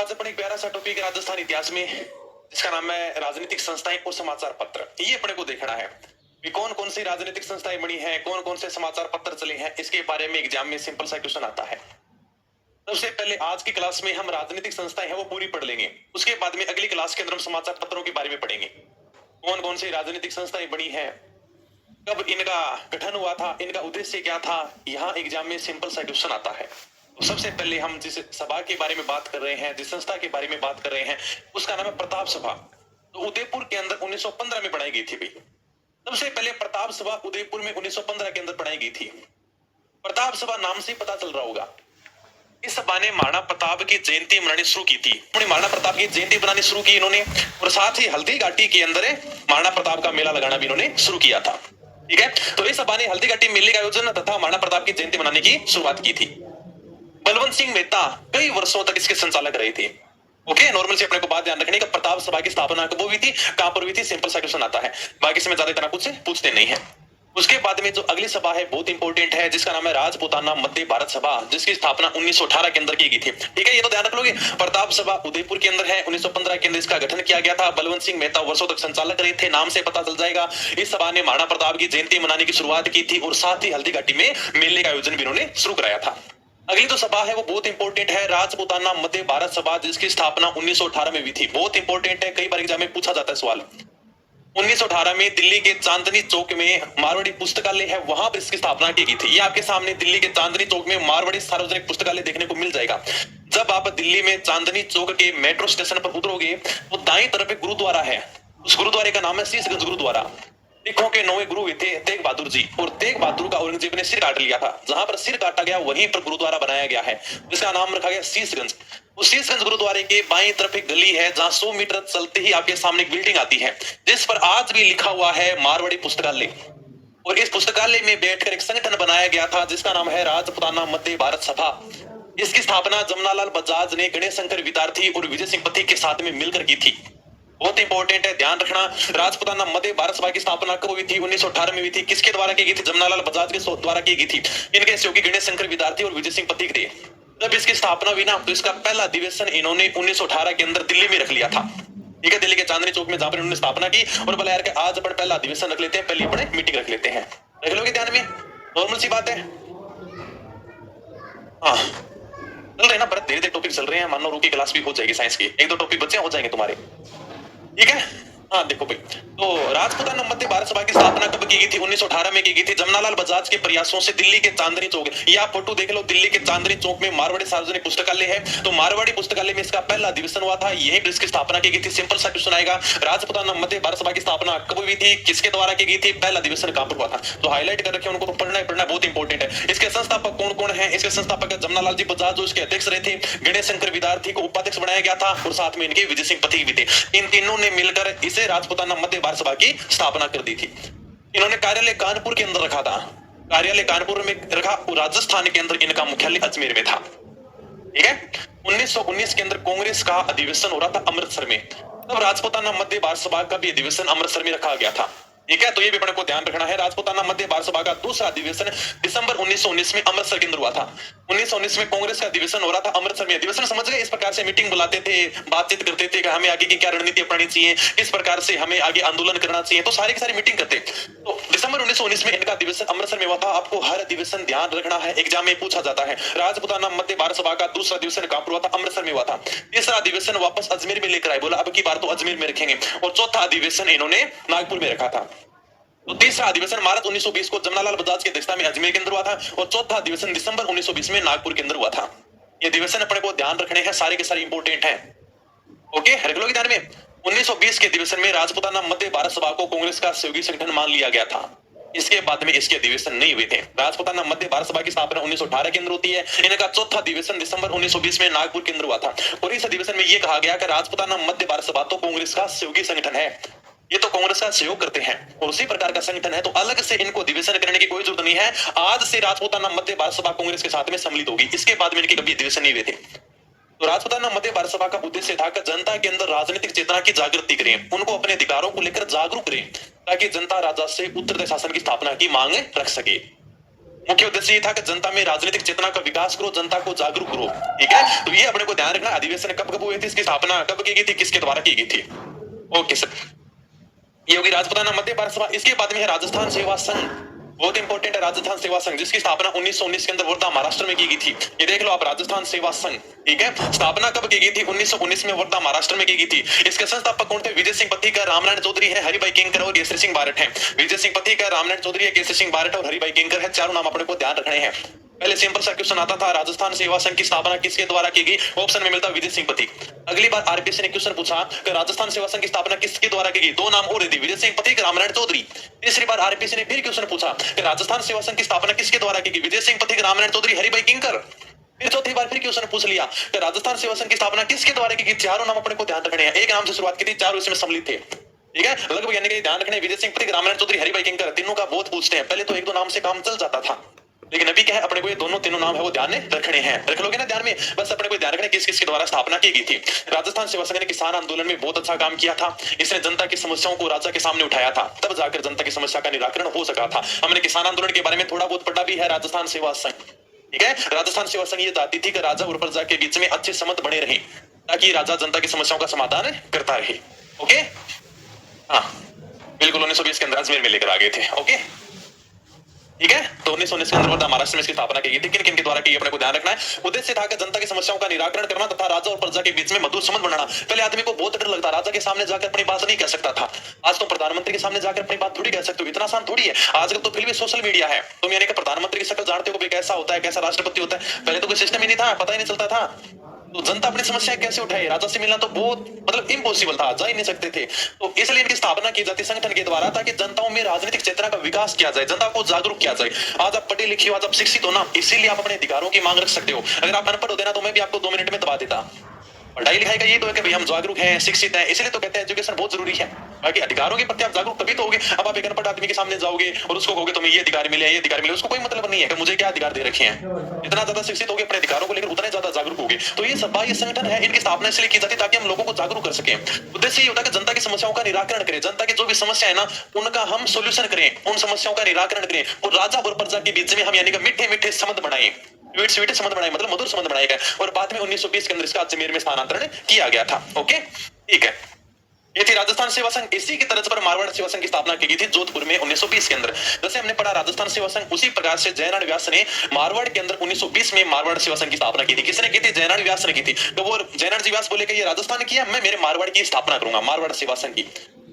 आज अपने एक प्यारा सा टॉपिक राजस्थान इतिहास में जिसका नाम है राजनीतिक संस्थाएं और समाचार पत्र। ये अपने को देखना है कि कौन कौन सी राजनीतिक संस्थाएं बनी हैं, कौन कौन से समाचार पत्र चले हैं। इसके बारे में एग्जाम में सिंपल सा क्वेश्चन आता है। सबसे पहले आज की क्लास में हम राजनीतिक संस्थाएं हैं वो पूरी पढ़ लेंगे। उसके बाद में अगली क्लास के अंदर हम समाचार पत्रों के बारे में पढ़ेंगे। कौन कौन सी राजनीतिक संस्थाएं बनी है, कब इनका गठन हुआ था, इनका उद्देश्य क्या था। यहाँ एग्जाम में सिंपल सा क्वेश्चन आता है। तो सबसे पहले हम जिस सभा के बारे में बात कर रहे हैं, जिस संस्था के बारे में बात कर रहे हैं, उसका नाम है प्रताप सभा। तो उदयपुर के अंदर 1915 में बनाई गई थी भाई। सबसे पहले प्रताप सभा उदयपुर में 1915 के अंदर बनाई गई थी। प्रताप सभा नाम से पता चल रहा होगा। इस सभा ने महाराणा प्रताप की जयंती मनानी शुरू की थी। उन्होंने महाराणा प्रताप की जयंती बनानी शुरू की इन्होंने, और साथ ही हल्दी घाटी के अंदर महाराणा प्रताप का मेला लगाना भी इन्होंने शुरू किया था। ठीक है, तो इस सभा ने हल्दी घाटी मेले का आयोजन तथा महाराणा प्रताप की जयंती मनाने की शुरुआत की थी। बलवंत सिंह मेहता कई वर्षों तक इसके संचालक रहे थे। ओके, नॉर्मल से अपने को बात ध्यान रखने का, प्रताप सभा की स्थापना कब हुई थी, कहां पर हुई थी, सिंपल सा क्वेश्चन आता है। बाकी से मैं ज्यादा इतना कुछ पूछते नहीं है। उसके बाद में जो अगली सभा है बहुत इंपॉर्टेंट है, जिसका नाम है राजपूताना मध्य भारत सभा, जिसकी स्थापना 1918 के अंदर की गई थी। ठीक है, ये तो ध्यान रख लोगे। प्रताप सभा उदयपुर के अंदर है, 1915 के अंदर इसका गठन किया गया था। बलवंत सिंह मेहता वर्षों तक संचालक रहे थे, नाम से पता चल जाएगा। इस सभा ने महाराणा प्रताप की जयंती मनाने की शुरुआत की थी, और साथ ही हल्दी घाटी में मेले का आयोजन भी इन्होंने शुरू कराया था। अगली तो सभा है वो बहुत इंपॉर्टेंट है, राजपूताना मध्य भारत सभा, जिसकी स्थापना 1918 में हुई थी। बहुत इंपॉर्टेंट है, कई बार एग्जाम में पूछा जाता है सवाल। 1918 में दिल्ली के चांदनी चौक में मारवाड़ी पुस्तकालय है, वहां पर इसकी स्थापना की गई थी। ये आपके सामने दिल्ली के चांदनी चौक में मारवाड़ी सार्वजनिक पुस्तकालय देखने को मिल जाएगा। जब आप दिल्ली में चांदनी चौक के मेट्रो स्टेशन पर उतरोगे तो दाईं तरफ एक गुरुद्वारा है। उस गुरुद्वारे का नाम है शीशगंज गुरुद्वारा। सिखों के 9वें गुरु हुए थे तेग बहादुर जी, और तेग बहादुर का औरंगजेब ने सिर काट लिया था। जहां पर सिर काटा गया वहीं पर गुरुद्वारा बनाया गया है, जिसका नाम रखा गया शीशगंज। उस शीशगंज गुरुद्वारे के बाईं तरफ एक गली है, जहां 100 मीटर चलते ही आपके सामने एक बिल्डिंग आती है, जिस पर आज भी लिखा हुआ है मारवाड़ी पुस्तकालय। और इस पुस्तकालय में बैठकर एक संगठन बनाया गया था, जिसका नाम है राजपूताना मध्य भारत सभा। इसकी स्थापना जमनालाल बजाज ने गणेश शंकर विद्यार्थी और विजय सिंह पथिक के साथ में मिलकर की थी। बहुत इंपॉर्टेंट है, ध्यान रखना। राजपूताना मध्य भारत सभा की स्थापना कब हुई थी, 1918 में हुई थी। किसके द्वारा की गई थी, जमनालाल बजाज के द्वारा की गई थी। इनके सहयोगी गणेश शंकर विद्यार्थी और विजय सिंह पथिक थे। जब इसकी स्थापना हुई ना, तो इसका पहला अधिवेशन इन्होंने 1918 के अंदर दिल्ली में रख लिया था। ठीक है, दिल्ली के चांदनी चौक में, जहां पर इन्होंने स्थापना की। और बोला यार कि आज अपन पहला अधिवेशन रख लेते हैं, पहले अपने मीटिंग रख लेते हैं। रख लोगे ध्यान में, नॉर्मल सी बात है। हाँ, चल रहे ना, बड़े धीरे धीरे टॉपिक चल रहे हैं। मान लो रूकी क्लास भी हो जाएगी साइंस की, एक दो टॉपिक बच्चे हो जाएंगे तुम्हारे। ठीक है, हाँ देखो भाई, तो राजपूताना मध्य भारत सभा की स्थापना कब की गई थी, 1918 में की गई थी। जमनालाल बजाज के प्रयासों से दिल्ली के चांदनी चौक, ये आप फोटो देख लो, दिल्ली के चांदनी चौक में मारवाड़ी सार्वजनिक पुस्तकालय है। तो मारवाड़ी पुस्तकालय में इसका पहला अधिवेशन हुआ था, यही इसकी स्थापना की गई थी। सिंपल सा क्वेश्चन आएगा, राजपूताना मध्य भारत सभा की स्थापना कब हुई थी, किसके द्वारा की गई थी, पहला अधिवेशन कहां पर हुआ था। तो हाईलाइट कर रखे उनको, तो पढ़ना पढ़ना बहुत इंपॉर्टेंट है। इसके संस्थापक कौन कौन है, इसके संस्थापक जमनालाल जी बजाज जो इसके अध्यक्ष रहे थे, गणेश शंकर विद्यार्थी को उपाध्यक्ष बनाया गया था, और साथ में इनके विजय सिंह पथिक भी थे। इन तीनों ने मिलकर इसे राजपूताना मध्य भारत सभा की स्थापना कर दी थी। इन्होंने कार्यालय कानपुर के अंदर रखा था, कार्यालय कानपुर में रखा, और राजस्थान के अंदर इनका मुख्यालय अजमेर में था। ठीक है, 1919 के अंदर कांग्रेस का अधिवेशन हो रहा था अमृतसर में, तब राजपूताना मध्य भारत सभा का भी अधिवेशन अमृतसर में रखा गया था। ठीक है, तो ये भी अपने को ध्यान रखना है। राजपूताना मध्य भारत सभा का दूसरा अधिवेशन दिसंबर 1919 में अमृतसर के अंदर हुआ था। 1919 में कांग्रेस का अधिवेशन हो रहा था अमृतसर में। अधिवेशन समझ गए, इस प्रकार से मीटिंग बुलाते थे, बातचीत करते थे कि हमें आगे की क्या रणनीति अपनानी चाहिए, किस प्रकार से हमें आगे आंदोलन करना चाहिए, तो सारी की सारी मीटिंग करते। तो दिसंबर 1919 में इनका अधिवेशन अमृतसर में हुआ था। आपको हर अधिवेशन ध्यान रखना है, एग्जाम में पूछा जाता है। राजपूताना मध्य भारत सभा का दूसरा अधिवेशन कहां पर हुआ था, अमृतसर में हुआ था। तीसरा अधिवेशन वापस अजमेर में लेकर आए, बोला अब की बार तो अजमेर में रखेंगे। और चौथा अधिवेशन इन्होंने नागपुर में रखा था। तो तीसरा अधिवेशन मार्च 1920 को जमनालाल बजाज की अध्यक्षता में अजमेर के अंदर हुआ था, और चौथा अधिवेशन दिसंबर 1920 में नागपुर के अंदर हुआ था। ये अधिवेशन अपने को ध्यान रखने हैं, सारे के सारे इंपोर्टेंट हैं। ओके, रख लो ध्यान में। 1920 के अधिवेशन में राजपूताना मध्य भारत सभा को कांग्रेस का सहयोगी संगठन मान लिया गया था। इसके बाद में इसके अधिवेशन नहीं हुए थे। राजपूताना मध्य भारत सभा की स्थापना 1918 के अंदर होती है। इनका चौथा अधिवेशन दिसंबर 1920 में नागपुर के अंदर हुआ था, और इस अधिवेशन में यह कहा गया कि राजपूताना मध्य भारत सभा तो कांग्रेस का सहयोगी संगठन है, ये तो कांग्रेस का सहयोग करते हैं और उसी प्रकार का संगठन है, तो अलग से इनको अधिवेशन करने की कोई जरूरत नहीं है। आज से राजपूताना मध्य भारत सभा कांग्रेस के साथ में सम्मिलित होगी। इसके बाद में इनके कभी अधिवेशन नहीं हुए थे। तो राजपूताना मध्य भारत सभा का उद्देश्य था कि जनता के अंदर राजनीतिक चेतना की जागृति करें, उनको अपने अधिकारों को लेकर जागरूक करें, ताकि जनता राजा से उत्तरदायी शासन की स्थापना की मांग रख सके। मुख्य उद्देश्य ये था कि जनता में राजनीतिक चेतना का विकास करो, जनता को जागरूक करो। ठीक है, तो ये अपने को ध्यान रखना। अधिवेशन कब कब हुए थे, इसकी स्थापना कब की गई थी, किसके द्वारा की गई थी। ओके सर, ये होगी राजपुताना मध्य भारत सभा। इसके बाद में है राजस्थान सेवा संघ, बहुत इंपॉर्टेंट है राजस्थान सेवा संघ, जिसकी स्थापना 1919 के अंदर वर्धा महाराष्ट्र में की गई थी। ये देख लो आप, राजस्थान सेवा संघ। ठीक है, स्थापना कब की गई थी, 1919 में वर्धा महाराष्ट्र में की गई थी। इसके संस्थापक कौन थे, विजय सिंह पथिकर, रामनारायण चौधरी है, हरिभाई किंकर और केसरी सिंह बारट है। विजय सिंह पथिकर, रामनारायण चौधरी है, केसरी सिंह बारट और हरिभाई किंकर है। चारों नाम अपने को ध्यान रखने हैं। पहले सिंपल सा क्वेश्चन आता था, राजस्थान सेवा संघ की स्थापना किसके द्वारा की गई, ऑप्शन में मिलता विजय सिंह पथिक। अगली बार आरपीएससी ने क्वेश्चन पूछा कि राजस्थान सेवा संघ की स्थापना किसके द्वारा की गई, दो नाम और दी, विजय सिंह पथिक, रामनारायण चौधरी। तीसरी बार आरपीएससी ने फिर क्वेश्चन पूछा कि राजस्थान सेवा संघ की स्थापना किसके द्वारा की गई, विजय सिंह पथिक, रामनारायण चौधरी, हरिभाई किंकर। फिर चौथी बार फिर क्वेश्चन पूछ लिया कि राजस्थान सेवा संघ की स्थापना किसके द्वारा की गई, चारों नाम अपने को ध्यान रखने हैं। एक नाम से शुरुआत की थी, चारों इसमें सम्मिलित थे। ठीक है, लगभग यानी कि ध्यान रखने, विजय सिंह पथिक, रामनारायण चौधरी, हरिभाई किंकर, तीनों का बहुत पूछते हैं। पहले तो एक दो नाम से काम चल जाता था, लेकिन अभी क्या है, अपने को ये दोनों तीनों नाम है वो ध्यान में रखने हैं। रख लोगे ना ध्यान में, बस अपने को ध्यान रखने किस किसके द्वारा स्थापना की गई थी। राजस्थान सेवा संघ ने किसान आंदोलन में बहुत अच्छा काम किया था। इसने जनता की समस्याओं को राजा के सामने उठाया था, तब जाकर जनता की समस्या का निराकरण हो सका था। हमने किसान आंदोलन के बारे में थोड़ा बहुत पढ़ा भी है। राजस्थान सेवा संघ, ठीक है, राजस्थान सेवा संघ ये चाहती थी कि राजा और प्रजा के बीच में अच्छे संबंध बने रहे, ताकि राजा जनता की समस्याओं का समाधान करता रहे। ओके, हाँ बिल्कुल, 1920 के अंदर अजमेर में लेकर आ गए थे। ओके, ठीक है, तो 1919 के अंदर वर्धा महाराष्ट्र में इसकी स्थापना की गई थी। किन किन के द्वारा की, अपने को ध्यान रखना है। उद्देश्य था कि जनता की समस्याओं का निराकरण करना तथा राजा और प्रजा के बीच में मधुर संबंध बनाना। पहले आदमी को बहुत डर लगता, राजा के सामने जाकर अपनी बात नहीं कह सकता था। आज तो प्रधानमंत्री के सामने जाकर अपनी बात थोड़ी कह सकते हो, इतना आसान थोड़ी है। आजकल तो फिर भी सोशल मीडिया है, तुम यानी कि प्रधानमंत्री की शक्ल जानते हो कैसा होता है, कैसा राष्ट्रपति होता है। पहले तो कोई सिस्टम ही नहीं था, पता ही नहीं चलता था। तो जनता अपनी समस्या कैसे उठाए, राजा से मिलना तो बहुत मतलब इम्पॉसिबल था, जा ही नहीं सकते थे। तो इसलिए इनकी स्थापना की जाती संगठन के द्वारा, ताकि जनताओं में राजनीतिक चेतना का विकास किया जाए, जनता को जागरूक किया जाए। आज आप पढ़े लिखे हो, आज आप शिक्षित हो ना, इसीलिए आप अपने अधिकारों की मांग रख सकते हो। अगर आप अनपढ़ होते ना, तो मैं भी आपको 2 मिनट में दबा देता। पढ़ाई लिखाई का ये तो है कि भाई हम जागरूक हैं, शिक्षित हैं, इसलिए तो कहते हैं एजुकेशन बहुत जरूरी है। बाकी अधिकारों के प्रति आप जागरूक तभी तो होगे। अब आप एक अनपढ़ आदमी के सामने जाओगे और उसको कहोगे तुम्हें ये अधिकार मिले, ये अधिकार मिले, उसको कोई मतलब नहीं है कि मुझे क्या अधिकार दे रखे हैं। जितना ज्यादा शिक्षित होगे अपने अधिकारों को लेकर, उतना ज्यादा जागरूक होगे। तो ये सभा, ये संगठन है, इनकी स्थापना इसलिए की जाती है ताकि हम लोगों को जागरूक कर सकें। उद्देश्य ये होता है कि जनता की समस्याओं का निराकरण करें, जनता की जो भी समस्या है ना, उनका हम सोल्यूशन करें, उन समस्याओं का निराकरण करें, और राजा और प्रजा के बीच में हम यानी कि मीठे मीठे संबंध बनाए, स्वीट स्वीट संबंध बनाए, मतलब मधुर संबंध बनाए गए। और बाद में 1920 के अंदर इसका अजमेर में स्थानांतरण किया गया था। ओके, ठीक है, ये थी राजस्थान सेवा संघ। इसी की तर्ज पर मारवाड़ सेवा संघ की स्थापना की गई थी जोधपुर में 1920 के अंदर। जैसे हमने पढ़ा राजस्थान सेवा संघ, उसी प्रकार से जयनारायण व्यास ने मारवाड़ के अंदर 1920 में मारवाड़ सेवा संघ की स्थापना की थी। किसने की थी, जयनारायण व्यास ने की थी। तो वो जयनारायण जी व्यास बोले कि ये राजस्थान की है, मैं मेरे मारवाड़ की स्थापना करूंगा, मारवाड़ सेवा संघ की।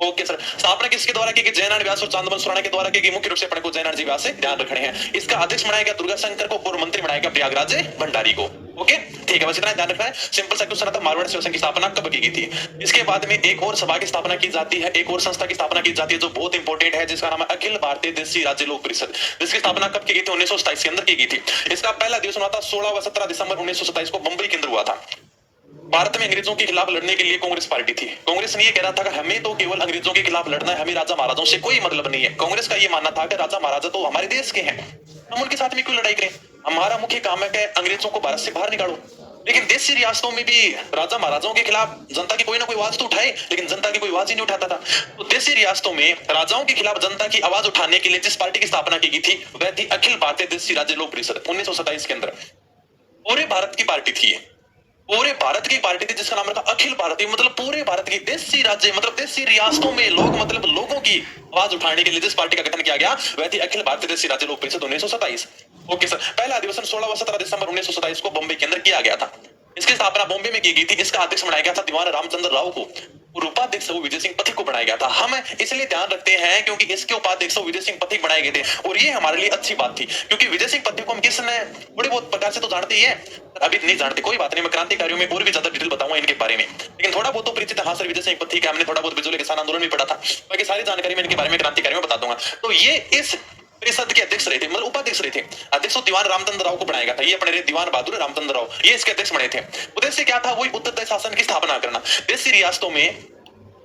ओके सर, स्थापना किसके द्वारा की, जयनारायण व्यास और चांदबल सुराणा के द्वारा की। मुख्य रूप से अपने को जयनारायण जी व्यास से ध्यान रखने हैं। इसका अध्यक्ष बनाया गया दुर्गा शंकर को और मंत्री बनाया गया प्रयागराज भंडारी को। ओके, ठीक है, बस इतना ध्यान रखना है। सिंपल सा क्वेश्चन था, मारवाड़ सेवा संघ की स्थापना कब की गई थी। इसके बाद में एक और सभा की स्थापना की जाती है, एक और संस्था की स्थापना की जाती है जो बहुत इंपॉर्टेंट है, जिसका नाम है अखिल भारतीय देशी राज्य लोक परिषद। जिसकी स्थापना कब की गई थी, 1927 के अंदर की गई थी। इसका पहला दिवस हुआ था 16 व 17 दिसंबर 1927 को मुंबई के अंदर हुआ था। भारत में अंग्रेजों के खिलाफ लड़ने के लिए कांग्रेस पार्टी थी। कांग्रेस ने ये कह रहा था कि हमें तो केवल अंग्रेजों के खिलाफ लड़ना है, हमें राजा महाराजाओं से कोई मतलब नहीं है। कांग्रेस का ये मानना था कि राजा महाराजा तो हमारे देश के हैं, हम उनके साथ में क्यों लड़ाई करें, हमारा मुख्य काम है कि अंग्रेजों को भारत से बाहर निकालो। लेकिन देशी रियासतों में भी राजा महाराजाओं के खिलाफ जनता की कोई ना कोई आवाज तो उठाए, लेकिन जनता की कोई आवाज ही नहीं उठाता था। तो देशी रियासतों में राजाओं के खिलाफ जनता की आवाज उठाने के लिए जिस पार्टी की स्थापना की गई थी, वह थी अखिल भारतीय देशी राज्य लोक परिषद। 1927 के अंदर पूरे भारत की पार्टी थी, पूरे भारत की पार्टी थी, जिसका नाम रखा अखिल भारतीय, मतलब पूरे भारत की देशी राज्य, मतलब देशी रियासतों में लोग, मतलब लोगों की आवाज उठाने के लिए जिस पार्टी का गठन किया गया, वह थी अखिल भारतीय देशी राज्य लोक परिषद 1927। ओके सर, पहला अधिवेशन 16 व 17 दिसंबर 1927 को बॉम्बे के अंदर किया गया था। इसकी स्थापना बॉम्बे में की गई थी। इसका अध्यक्ष बनाया गया था दीवान रामचंद्र राव को, और उपाध्यक्ष विजय सिंह पथिक को बनाया गया था। हम इसलिए ध्यान रखते हैं क्योंकि इसके उपाध्यक्ष विजय सिंह पथिक बनाए गए थे, और ये हमारे लिए अच्छी बात थी, क्योंकि विजय सिंह पथिक को हम किसने थोड़ी बहुत प्रकार से तो जानते ही है, अभी नहीं जानते, कोई बात नहीं, मैं क्रांतिकारियों में और भी ज्यादा डिटेल बताऊंगा इनके बारे में, लेकिन थोड़ा बहुत तो परिचित है। हाँ सर, विजय सिंह पथिक है, हमने थोड़ा बहुत बिजोले किसान आंदोलन में पढ़ा था, बाकी सारी जानकारी मैं इनके बारे में क्रांतिकारियों में बता दूंगा। तो ये इस परिषद के अध्यक्ष रहे थे, मतलब उपाध्यक्ष रहे थे। अध्यक्ष तो दीवान रामचंद्र राव को बनाया गया था, ये अपने दीवान बहादुर रामचंद्र राव, ये इसके अध्यक्ष बने थे। उद्देश्य क्या था, वही उत्तरदायी शासन की स्थापना करना, देशी रियासतों में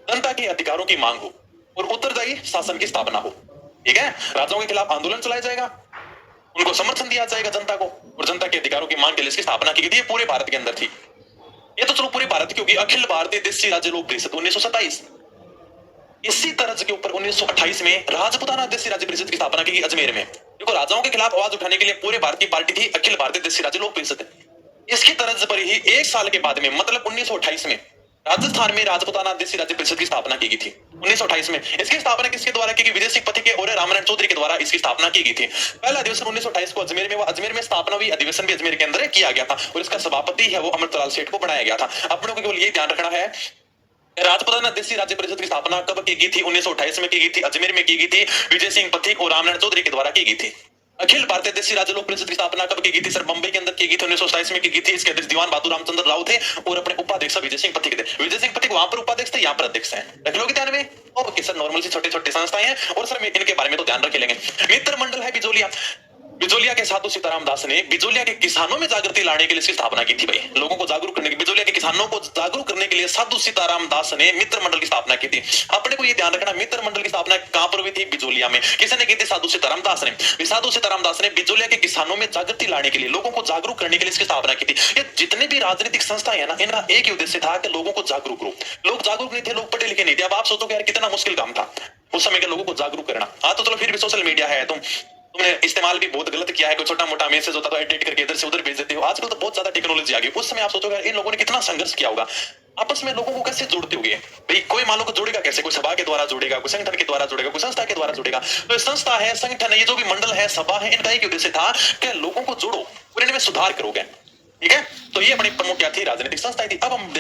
जनता के अधिकारों की मांग हो और उत्तरदायी शासन की स्थापना हो। ठीक है, राजाओं के खिलाफ आंदोलन चलाया जाएगा, उनको समर्थन दिया जाएगा जनता को, और जनता के अधिकारों की मांग के लिए इसकी स्थापना की गई थी। ये पूरे भारत के अंदर थी। ये तो चलो पूरे भारत की होगी। अखिल भारतीय देशी राज्य लोक परिषद 1927। इसी तरह के ऊपर 1928 में राजपुताना देशी राज्य परिषद की स्थापना की गई अजमेर में। देखो, राजाओं के खिलाफ आवाज उठाने के लिए पूरे भारत की पार्टी थी अखिल भारतीय देशी राज्य लोक परिषद। इसकी तर्ज पर ही 1 साल के बाद में मतलब 1928 में राजस्थान में राजपूताना देशी राज्य परिषद की स्थापना की गई थी। 1928 में इसकी स्थापना किसके द्वारा की गई? विजय सिंह पथिक और रामनारायण चौधरी के द्वारा इसकी स्थापना की गई थी। पहला अधिवेशन 1928 को अजमेर में हुआ। अजमेर में स्थापना हुई, अधिवेशन भी अजमेर के अंदर किया गया था और इसका सभापति है वो अमृतलाल सेठ को बनाया गया था। अपनों को केवल ये ध्यान रखना है, राजपूताना देशी राज्य परिषद की स्थापना कब की गई थी? 1928 में की गई थी, अजमेर में की गई थी, विजय सिंह पथिक और रामनारायण चौधरी के द्वारा की गई थी। अखिल भारतीय देशी राज्य लोक परिषद की स्थापना कब की गई थी? सर बंबई के अंदर की गई थी, 1927 में की गई थी। इसके अध्यक्ष दीवान बहादुर रामचंद्र राव थे और अपने उपाध्यक्ष विजय सिंह पथिक थे। विजय सिंह पथिक वहां पर उपाध्यक्ष थे, यहाँ पर अध्यक्ष हैं। रख लोगे ध्यान में? ओके सर, नॉर्मल सी छोटे छोटे संस्थाएं हैं और सर इनके बारे में तो ध्यान रख लेंगे। मित्र मंडल है बिजोलिया। बिजोलिया के साधु सीताराम दास ने बिजोलिया के किसानों में जागृति लाने के लिए इसकी स्थापना की थी। भाई, लोगों को जागरूक करने के, बिजोलिया के किसानों को जागरूक करने के लिए साधु सीताराम दास ने मित्र मंडल की स्थापना की थी। अपने को ये ध्यान रखना, मित्र मंडल की स्थापना कहां पर हुई थी? बिजोलिया में। किसने की थी? साधु सीताराम दास ने। साधु सीताराम दास ने बिजोलिया के किसानों में जागृति लाने के लिए, लोगों को जागरूक करने के लिए इसकी स्थापना की थी। ये जितने भी राजनीतिक संस्थाएं है ना, इनका एक ही उद्देश्य था कि लोगों को जागरूक करो। लोग जागरूक नहीं थे, लोग पढ़े लिखे नहीं थे। अब आप सोचो यार कितना मुश्किल काम था उस समय के लोगों को जागरूक करना। हाँ तो चलो, फिर भी सोशल मीडिया है, तुमने इस्तेमाल भी बहुत गलत किया है। कोई छोटा मोटा मैसेज होता तो एडिट करके इधर से उधर भेज देते हो। आजकल तो बहुत ज्यादा टेक्नोलॉजी आ गई। उस समय आप सोचोगे इन लोगों ने कितना संघर्ष किया होगा, आपस में लोगों को कैसे जोड़ते होंगे। भाई कोई मान लो को जोड़ेगा कैसे? कोई सभा के द्वारा जोड़ेगा, कोई संगठन के द्वारा जोड़ेगा, कोई संस्था के द्वारा जोड़ेगा। तो संस्था है, संगठन है, ये जो भी मंडल है, सभा है, इनका एक उद्देश्य था कि लोगों को जोड़ो और इनमें सुधार करोगे। ठीक है, तो ये अपनी प्रमुख क्या थी? राजनीतिक संस्थाएं थी। अब हम